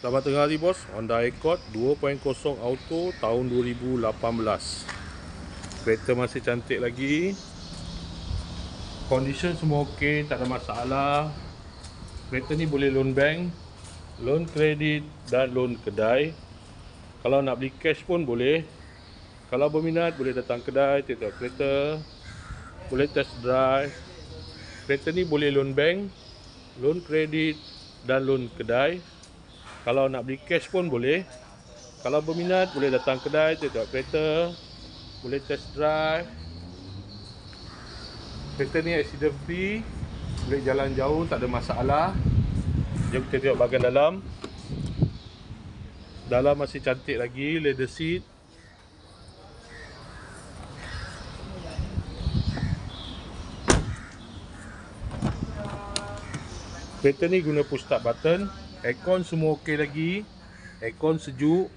Selamat tengah hari bos, Honda Accord 2.0 auto tahun 2018. Kereta masih cantik lagi. Condition semua ok, tak ada masalah. Kereta ni boleh loan bank, loan kredit dan loan kedai. Kalau nak beli cash pun boleh. Kalau berminat boleh datang kedai, tengok kereta, boleh test drive. Kereta ni boleh loan bank, loan kredit dan loan kedai. Kalau nak beli cash pun boleh. Kalau berminat boleh datang kedai, tengok kereta, boleh test drive. Kereta ni accident free, boleh jalan jauh, tak ada masalah. Jom kita tengok bahagian dalam. Dalam masih cantik lagi, leather seat. Kereta ni guna push start button. Aircon semua ok lagi. Aircon sejuk.